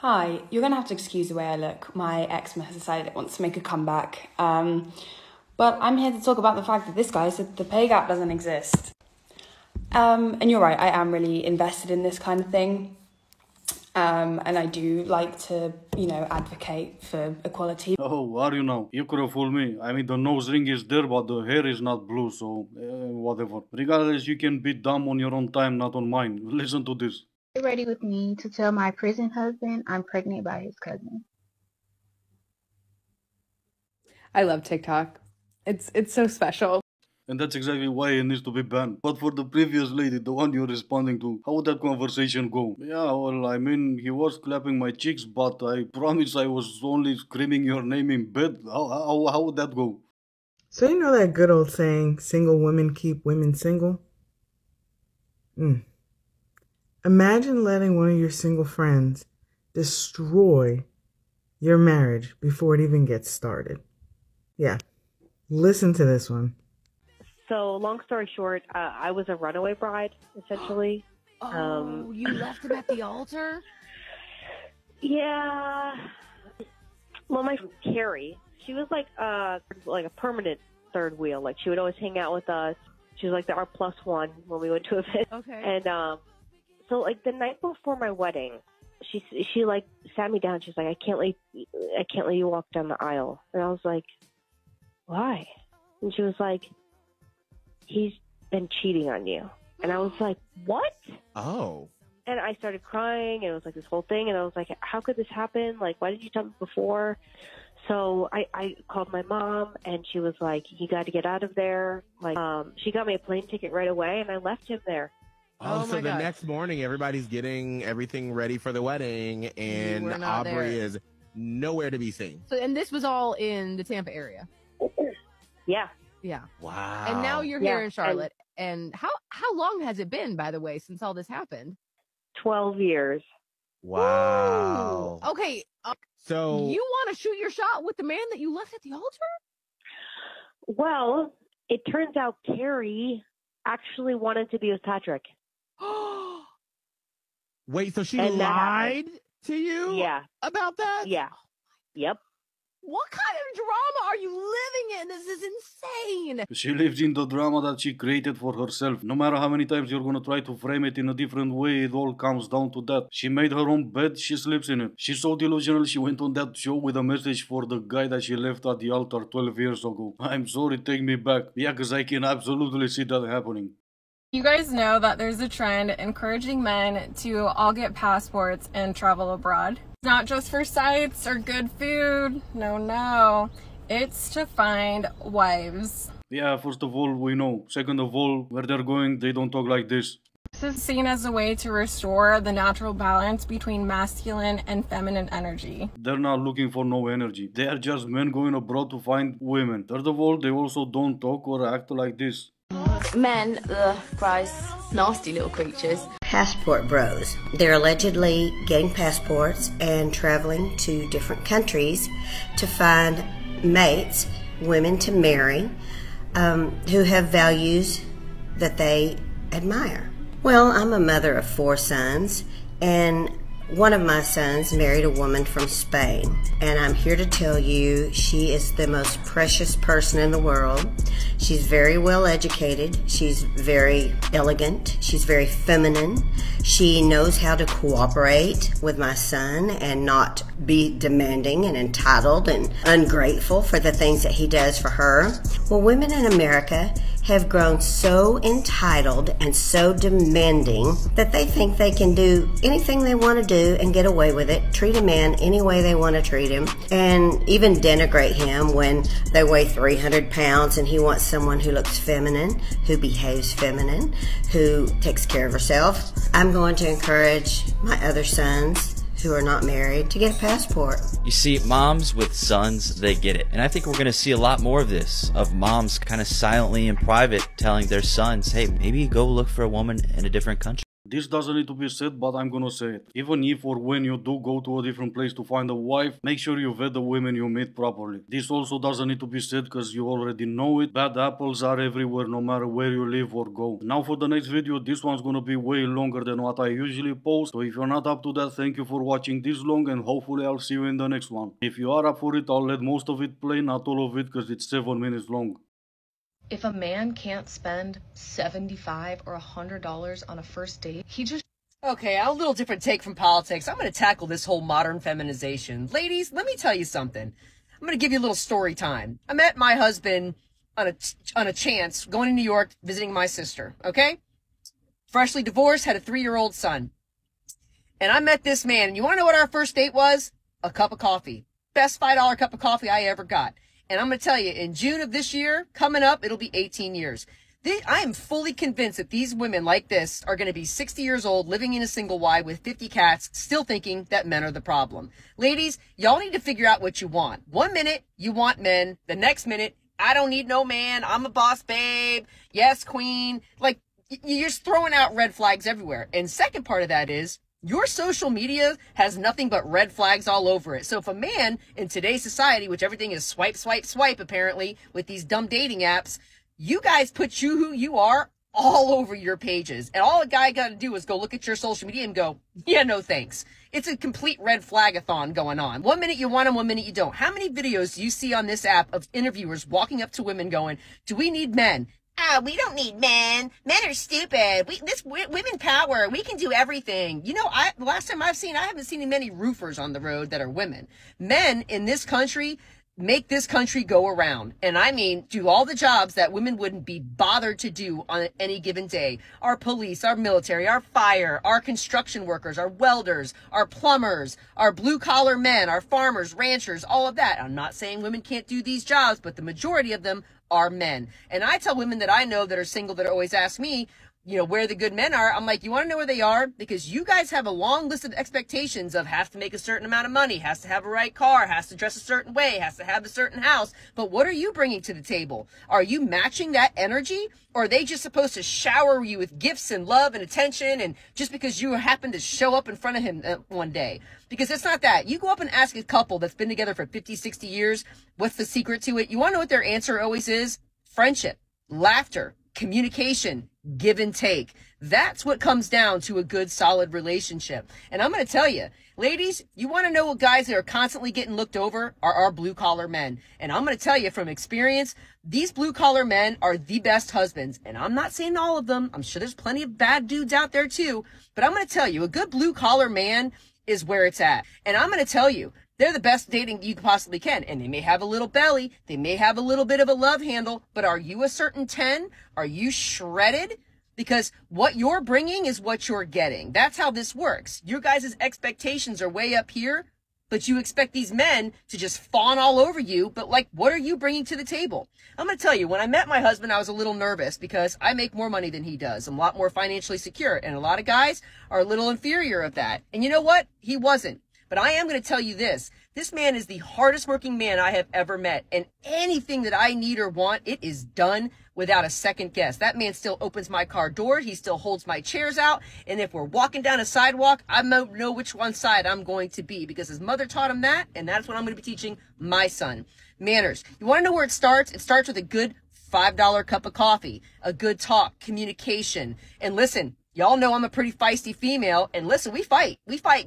Hi, you're going to have to excuse the way I look. My eczema has decided it wants to make a comeback. But I'm here to talk about the fact that this guy said the pay gap doesn't exist. And you're right, I am really invested in this kind of thing. And I do like to, advocate for equality. Oh, are you now? You could have fooled me. I mean, the nose ring is there, but the hair is not blue, so whatever. Regardless, you can be dumb on your own time, not on mine. Listen to this. Get ready with me to tell my prison husband I'm pregnant by his cousin. I love TikTok. It's so special. And that's exactly why it needs to be banned. But for the previous lady, the one you're responding to, how would that conversation go? Yeah, well, I mean, he was clapping my cheeks, but I promise I was only screaming your name in bed. How would that go? So you know that good old saying, single women keep women single? Imagine letting one of your single friends destroy your marriage before it even gets started. Yeah, listen to this one. So, long story short, I was a runaway bride, essentially. You left him at the altar? Yeah. Well, my friend Carrie, she was like a permanent third wheel. Like, she would always hang out with us. She was like our +1 when we went to events. Okay. And so, like, the night before my wedding, she like sat me down. She's like, I can't let you walk down the aisle. And I was like, why? And she was like, he's been cheating on you. And I was like, what? Oh. And I started crying, and it was like this whole thing, and I was like, how could this happen? Like, why didn't you tell me before? So I called my mom, and she was like, you got to get out of there. Like, she got me a plane ticket right away, and I left him there. Oh, so the next morning, everybody's getting everything ready for the wedding, and Aubrey is nowhere to be seen. So, and this was all in the Tampa area? Yeah. Yeah. Wow. And now you're here in Charlotte. And how long has it been, by the way, since all this happened? 12 years. Wow. Ooh. Okay. So you want to shoot your shot with the man that you left at the altar? Well, it turns out Carrie actually wanted to be with Patrick. Wait, so she lied to you? Yeah. About that? Yeah. Yep. What kind of drama are you living in? This is insane. She lives in the drama that she created for herself. No matter how many times you're gonna try to frame it in a different way, it all comes down to that. She made her own bed, she sleeps in it. She's so delusional, she went on that show with a message for the guy that she left at the altar 12 years ago. I'm sorry, take me back. Yeah, because I can absolutely see that happening. You guys know that there's a trend encouraging men to all get passports and travel abroad. It's not just for sights or good food. No. It's to find wives. Yeah, first of all, we know. Second of all, where they're going, they don't talk like this. This is seen as a way to restore the natural balance between masculine and feminine energy. They're not looking for no energy. They are just men going abroad to find women. Third of all, they also don't talk or act like this. Men, gross, nasty little creatures. Passport bros. They're allegedly getting passports and traveling to different countries to find mates, women to marry, who have values that they admire. Well, I'm a mother of 4 sons, and one of my sons married a woman from Spain, and I'm here to tell you she is the most precious person in the world. She's very well educated, she's very elegant, she's very feminine. She knows how to cooperate with my son and not be demanding and entitled and ungrateful for the things that he does for her. Well, women in America have grown so entitled and so demanding that they think they can do anything they want to do and get away with it, treat a man any way they want to treat him, and even denigrate him when they weigh 300 pounds and he wants someone who looks feminine, who behaves feminine, who takes care of herself. I'm going to encourage my other sons who are not married to get a passport. You see, moms with sons, they get it. And I think we're going to see a lot more of this, of moms kind of silently in private telling their sons, hey, maybe go look for a woman in a different country. This doesn't need to be said, but I'm gonna say it. Even if or when you do go to a different place to find a wife, make sure you vet the women you meet properly. This also doesn't need to be said because you already know it. Bad apples are everywhere no matter where you live or go. Now for the next video, this one's gonna be way longer than what I usually post. So if you're not up to that, thank you for watching this long and hopefully I'll see you in the next one. If you are up for it, I'll let most of it play, not all of it because it's 7 minutes long. If a man can't spend $75 or $100 on a first date, he just... Okay, a little different take from politics. I'm going to tackle this whole modern feminization. Ladies, let me tell you something. I'm going to give you a little story time. I met my husband on a chance going to New York visiting my sister, okay? Freshly divorced, had a 3-year-old son. And I met this man, and you want to know what our first date was? A cup of coffee. Best $5 cup of coffee I ever got. And I'm going to tell you, in June of this year, coming up, it'll be 18 years. I am fully convinced that these women like this are going to be 60 years old, living in a single wide with 50 cats, still thinking that men are the problem. Ladies, y'all need to figure out what you want. 1 minute, you want men. The next minute, I don't need no man. I'm a boss babe. Yes, queen. Like, you're just throwing out red flags everywhere. And second part of that is, your social media has nothing but red flags all over it. So if a man in today's society, which everything is swipe, swipe, swipe, apparently, with these dumb dating apps, you guys put who you are all over your pages. And all a guy got to do is go look at your social media and go, yeah, no thanks. It's a complete red flag-a-thon going on. 1 minute you want them, 1 minute you don't. How many videos do you see on this app of interviewers walking up to women going, do we need men? We don't need men. Men are stupid. Women power. We can do everything. You know, the last time I haven't seen many roofers on the road that are women. Men in this country make this country go around. And I mean, do all the jobs that women wouldn't be bothered to do on any given day. Our police, our military, our fire, our construction workers, our welders, our plumbers, our blue collar men, our farmers, ranchers, all of that. I'm not saying women can't do these jobs, but the majority of them are men. And I tell women that I know that are single that always ask me, you know, where the good men are. I'm like, you want to know where they are? Because you guys have a long list of expectations of has to make a certain amount of money, has to have a right car, has to dress a certain way, has to have a certain house. But what are you bringing to the table? Are you matching that energy? Or are they just supposed to shower you with gifts and love and attention and just because you happen to show up in front of him one day? Because it's not that. You go up and ask a couple that's been together for 50, 60 years, what's the secret to it? You want to know what their answer always is? Friendship, laughter, communication, give and take. That's what comes down to a good, solid relationship. And I'm going to tell you, ladies, you want to know what guys that are constantly getting looked over are our blue-collar men. And I'm going to tell you from experience, these blue-collar men are the best husbands. And I'm not saying all of them. I'm sure there's plenty of bad dudes out there too. But I'm going to tell you, a good blue-collar man is where it's at. And I'm going to tell you, they're the best dating you possibly can. And they may have a little belly. They may have a little bit of a love handle. But are you a certain 10? Are you shredded? Because what you're bringing is what you're getting. That's how this works. Your guys' expectations are way up here. But you expect these men to just fawn all over you. But like, what are you bringing to the table? I'm going to tell you, when I met my husband, I was a little nervous because I make more money than he does. I'm a lot more financially secure. And a lot of guys are a little inferior of that. And you know what? He wasn't. But I am going to tell you this. This man is the hardest working man I have ever met. And anything that I need or want, it is done without a second guess. That man still opens my car door. He still holds my chairs out. And if we're walking down a sidewalk, I know which one side I'm going to be because his mother taught him that. And that's what I'm going to be teaching my son. Manners. You want to know where it starts? It starts with a good $5 cup of coffee, a good talk, communication. And listen, y'all know I'm a pretty feisty female, and listen, we fight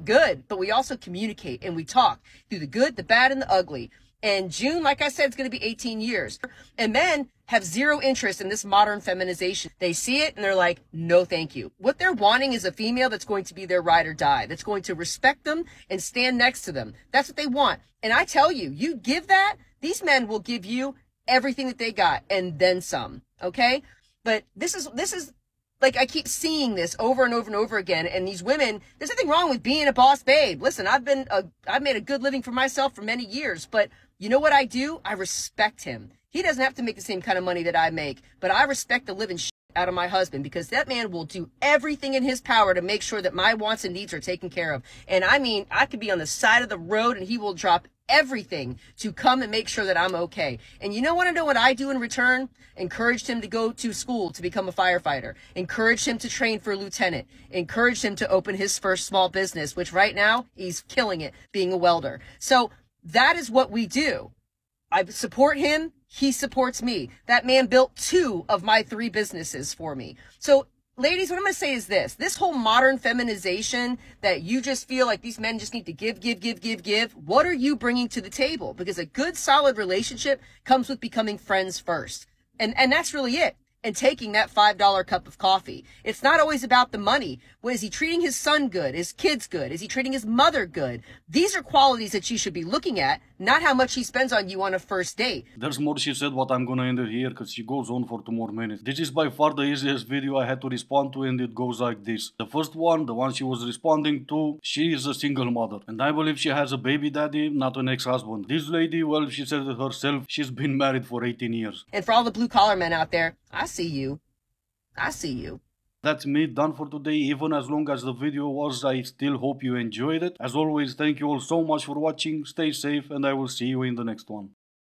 good, but we also communicate and we talk through the good, the bad, and the ugly. And June, like I said, it's going to be 18 years. And men have zero interest in this modern feminization. They see it and they're like, no, thank you. What they're wanting is a female that's going to be their ride or die, that's going to respect them and stand next to them. That's what they want. And I tell you, you give that, these men will give you everything that they got and then some. Okay. But this is like, I keep seeing this over and over and over again. And these women, there's nothing wrong with being a boss babe. Listen, I've made a good living for myself for many years, but you know what I do? I respect him. He doesn't have to make the same kind of money that I make, but I respect the living shit out of my husband because that man will do everything in his power to make sure that my wants and needs are taken care of. And I mean, I could be on the side of the road and he will drop everything to come and make sure that I'm okay. And you want to know what I do in return? Encouraged him to go to school to become a firefighter. Encouraged him to train for a lieutenant. Encouraged him to open his first small business, which right now he's killing it being a welder. So that is what we do. I support him. He supports me. That man built 2 of my 3 businesses for me. So ladies, what I'm going to say is this whole modern feminization that you just feel like these men just need to give. What are you bringing to the table? Because a good, solid relationship comes with becoming friends first. And that's really it. And taking that $5 cup of coffee. It's not always about the money. Well, is he treating his son good? His kids good? Is he treating his mother good? These are qualities that you should be looking at, not how much he spends on you on a first date. There's more she said, but I'm gonna end it here because she goes on for 2 more minutes. This is by far the easiest video I had to respond to, and it goes like this. The first one, the one she was responding to, she is a single mother. And I believe she has a baby daddy, not an ex-husband. This lady, well, she said it herself, she's been married for 18 years. And for all the blue-collar men out there, I see you. I see you. That's me done for today. Even as long as the video was, I still hope you enjoyed it. As always, thank you all so much for watching. Stay safe, and I will see you in the next one.